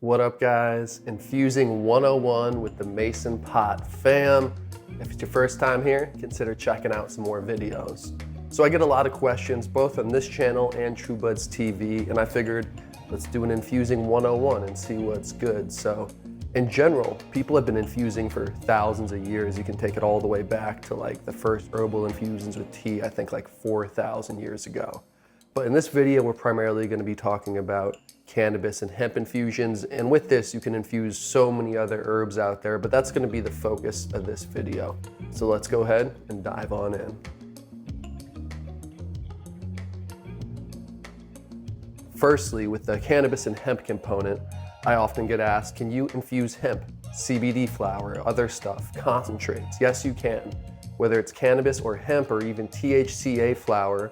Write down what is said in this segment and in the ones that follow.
What up guys? Infusing 101 with the Mason Pot fam. If it's your first time here, consider checking out some more videos. So I get a lot of questions both on this channel and TrueBuds TV, and I figured let's do an Infusing 101 and see what's good. So in general, people have been infusing for thousands of years. You can take it all the way back to like the first herbal infusions with tea, I think like 4,000 years ago. But in this video, we're primarily going to be talking about cannabis and hemp infusions. And with this, you can infuse so many other herbs out there, but that's going to be the focus of this video. So let's go ahead and dive on in. Firstly, with the cannabis and hemp component, I often get asked, can you infuse hemp, CBD flower, other stuff, concentrates? Yes, you can. Whether it's cannabis or hemp or even THCA flower,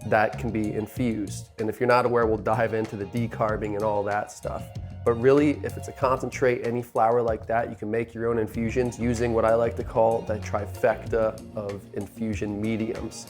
that can be infused. And if you're not aware, we'll dive into the decarbing and all that stuff. But really, if it's a concentrate, any flower like that, you can make your own infusions using what I like to call the trifecta of infusion mediums.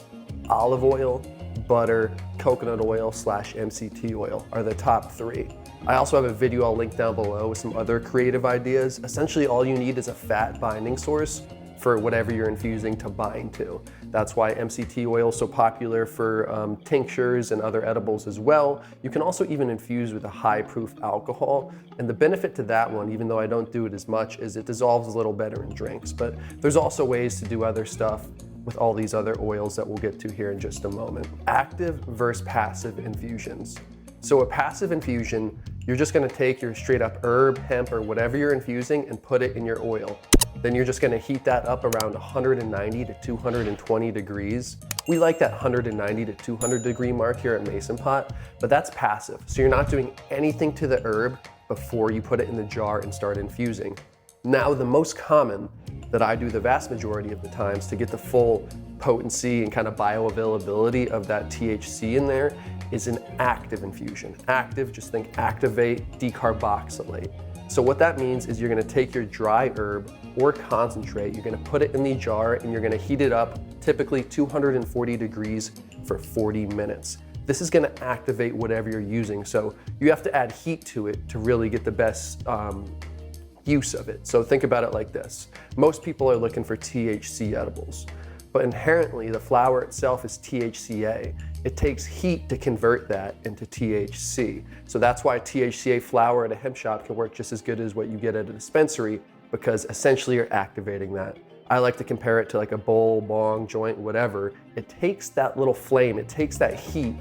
Olive oil, butter, coconut oil / MCT oil are the top three. I also have a video I'll link down below with some other creative ideas. Essentially, all you need is a fat binding source for whatever you're infusing to bind to. That's why MCT oil is so popular for tinctures and other edibles as well. You can also even infuse with a high proof alcohol. And the benefit to that one, even though I don't do it as much, is it dissolves a little better in drinks. But there's also ways to do other stuff with all these other oils that we'll get to here in just a moment. Active versus passive infusions. So a passive infusion, you're just gonna take your straight up herb, hemp, or whatever you're infusing and put it in your oil. Then you're just gonna heat that up around 190 to 220 degrees. We like that 190 to 200 degree mark here at Mason Pot, but that's passive. So you're not doing anything to the herb before you put it in the jar and start infusing. Now, the most common that I do the vast majority of the times to get the full potency and kind of bioavailability of that THC in there is an active infusion. Active, just think activate, decarboxylate. So what that means is you're gonna take your dry herb or concentrate, you're gonna put it in the jar and you're gonna heat it up, typically 240 degrees for 40 minutes. This is gonna activate whatever you're using. So you have to add heat to it to really get the best use of it. So think about it like this. Most people are looking for THC edibles, but inherently the flower itself is THCA. It takes heat to convert that into THC. So that's why THCA flower at a hemp shop can work just as good as what you get at a dispensary, because essentially you're activating that. I like to compare it to like a bowl, bong, joint, whatever. It takes that little flame, it takes that heat,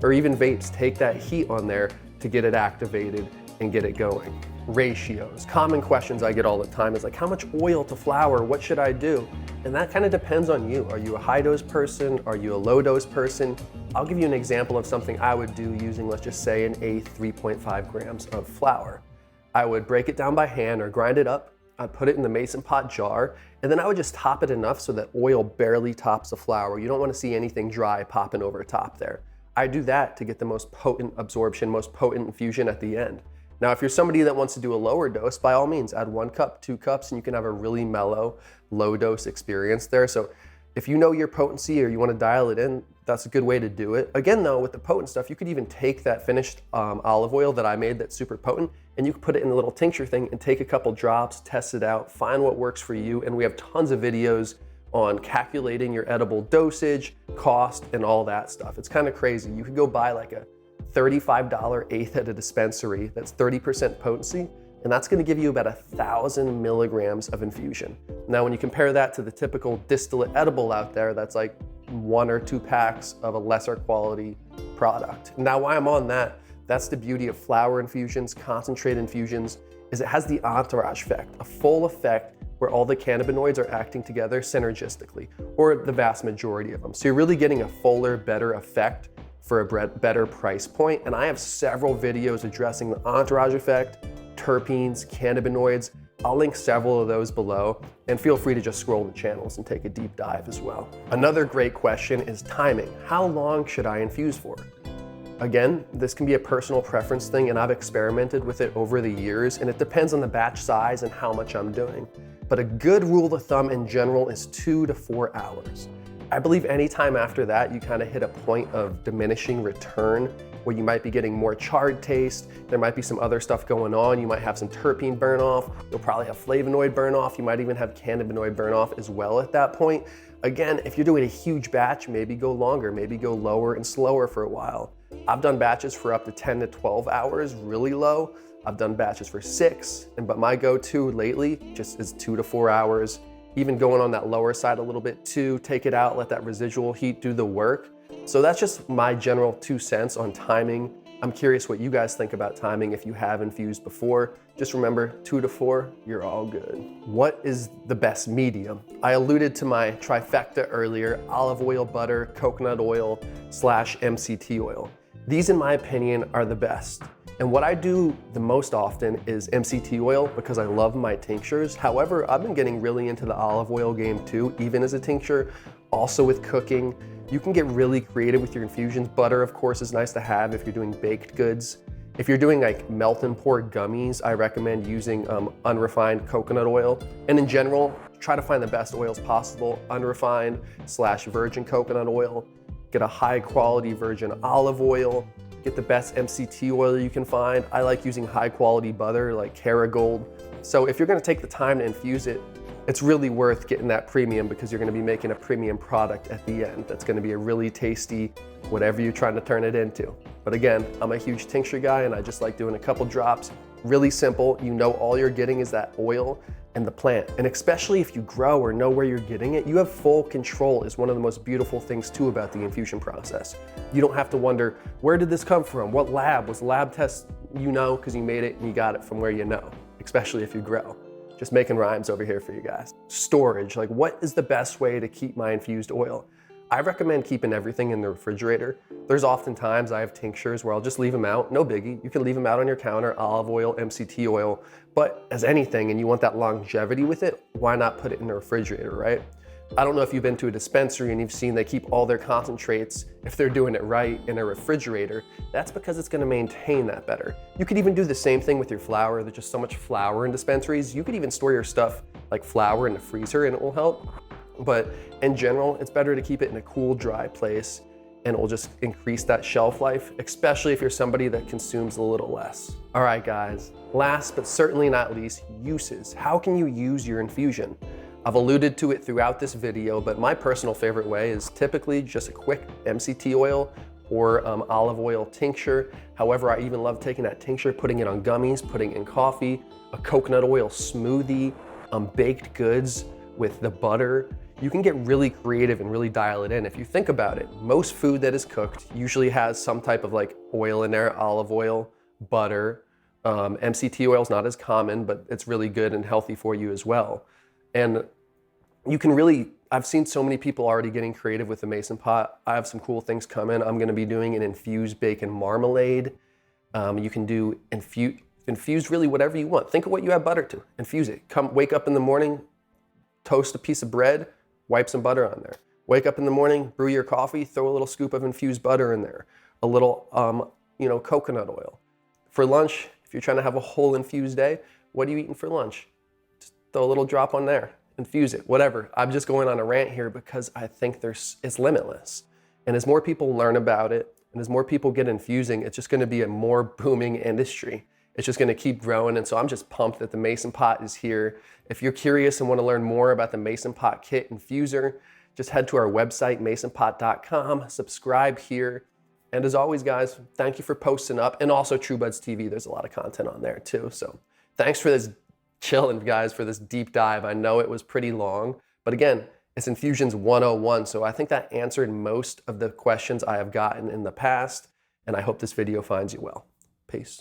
or even vapes take that heat on there to get it activated and get it going. Ratios. Common questions I get all the time is like, how much oil to flower? What should I do? And that kind of depends on you. Are you a high dose person? Are you a low dose person? I'll give you an example of something I would do using, let's just say, an eighth 3.5 grams of flour. I would break it down by hand or grind it up. I'd put it in the Mason Pot jar, and then I would just top it enough so that oil barely tops the flour. You don't want to see anything dry popping over top there. I do that to get the most potent absorption, most potent infusion at the end. Now, if you're somebody that wants to do a lower dose, by all means, add 1 cup, 2 cups, and you can have a really mellow, low dose experience there. So if you know your potency or you want to dial it in, that's a good way to do it. Again, though, with the potent stuff, you could even take that finished olive oil that I made that's super potent, and you could put it in a little tincture thing and take a couple drops, test it out, find what works for you. And we have tons of videos on calculating your edible dosage, cost, and all that stuff. It's kind of crazy. You could go buy like a $35 eighth at a dispensary that's 30% potency, and that's going to give you about 1,000 milligrams of infusion. Now, when you compare that to the typical distillate edible out there, that's like 1 or 2 packs of a lesser quality product. Now, why I'm on that, that's the beauty of flower infusions, concentrate infusions, is it has the entourage effect, a full effect where all the cannabinoids are acting together synergistically, or the vast majority of them. So you're really getting a fuller, better effect for a better price point. And I have several videos addressing the entourage effect, terpenes, cannabinoids. I'll link several of those below, and feel free to just scroll the channels and take a deep dive as well. Another great question is timing. How long should I infuse for? Again, this can be a personal preference thing, and I've experimented with it over the years, and it depends on the batch size and how much I'm doing. But a good rule of thumb in general is 2 to 4 hours. I believe anytime after that, you kind of hit a point of diminishing return where you might be getting more charred taste. There might be some other stuff going on. You might have some terpene burn off. You'll probably have flavonoid burn off. You might even have cannabinoid burn off as well at that point. Again, if you're doing a huge batch, maybe go longer, maybe go lower and slower for a while. I've done batches for up to 10 to 12 hours, really low. I've done batches for 6, but my go-to lately just is 2 to 4 hours. Even going on that lower side a little bit too, take it out, let that residual heat do the work. So that's just my general 2 cents on timing. I'm curious what you guys think about timing if you have infused before. Just remember, 2 to 4, you're all good. What is the best medium? I alluded to my trifecta earlier: olive oil, butter, coconut oil / MCT oil. These, in my opinion, are the best. And what I do the most often is MCT oil because I love my tinctures. However, I've been getting really into the olive oil game too, even as a tincture, also with cooking. You can get really creative with your infusions. Butter, of course, is nice to have if you're doing baked goods. If you're doing like melt and pour gummies, I recommend using unrefined coconut oil. And in general, try to find the best oils possible. Unrefined / virgin coconut oil. Get a high quality virgin olive oil. Get the best MCT oil you can find. I like using high quality butter like Kerrygold. So if you're gonna take the time to infuse it, it's really worth getting that premium because you're gonna be making a premium product at the end. That's gonna be a really tasty, whatever you're trying to turn it into. But again, I'm a huge tincture guy and I just like doing a couple drops. Really simple. You know all you're getting is that oil and the plant. And especially if you grow or know where you're getting it, you have full control. Is one of the most beautiful things too about the infusion process. You don't have to wonder, where did this come from? What lab? Was lab test, you know, because you made it and you got it from where you know, especially if you grow. Just making rhymes over here for you guys. Storage, like what is the best way to keep my infused oil? I recommend keeping everything in the refrigerator. There's oftentimes I have tinctures where I'll just leave them out, no biggie. You can leave them out on your counter, olive oil, MCT oil, but as anything and you want that longevity with it, why not put it in the refrigerator, right? I don't know if you've been to a dispensary and you've seen they keep all their concentrates, if they're doing it right, in a refrigerator. That's because it's gonna maintain that better. You could even do the same thing with your flour. There's just so much flour in dispensaries. You could even store your stuff like flour in the freezer and it will help. But in general, it's better to keep it in a cool, dry place and it will just increase that shelf life, especially if you're somebody that consumes a little less. All right, guys, last but certainly not least, uses. How can you use your infusion? I've alluded to it throughout this video, but my personal favorite way is typically just a quick MCT oil or olive oil tincture. However, I even love taking that tincture, putting it on gummies, putting it in coffee, a coconut oil smoothie, baked goods with the butter. You can get really creative and really dial it in. If you think about it, most food that is cooked usually has some type of like oil in there, olive oil, butter. MCT oil is not as common, but it's really good and healthy for you as well. And you can really, I've seen so many people already getting creative with the Mason pot. I have some cool things coming. I'm gonna be doing an infused bacon marmalade. You can do infused really whatever you want. Think of what you have butter to, infuse it. Wake up in the morning, toast a piece of bread, wipe some butter on there. Wake up in the morning, brew your coffee, throw a little scoop of infused butter in there. A little, coconut oil. For lunch, if you're trying to have a whole infused day, what are you eating for lunch? Just throw a little drop on there, infuse it, whatever. I'm just going on a rant here because I think it's limitless. And as more people learn about it, and as more people get infusing, it's just gonna be a more booming industry. It's just gonna keep growing. And so I'm just pumped that the Mason pot is here. If you're curious and wanna learn more about the Mason Pot Kit Infuser, just head to our website, masonpot.com, subscribe here. And as always, guys, thank you for posting up, and also TrueBuds TV. There's a lot of content on there too. So thanks for this chilling, guys, for this deep dive. I know it was pretty long, but again, it's Infusions 101. So I think that answered most of the questions I have gotten in the past, and I hope this video finds you well. Peace.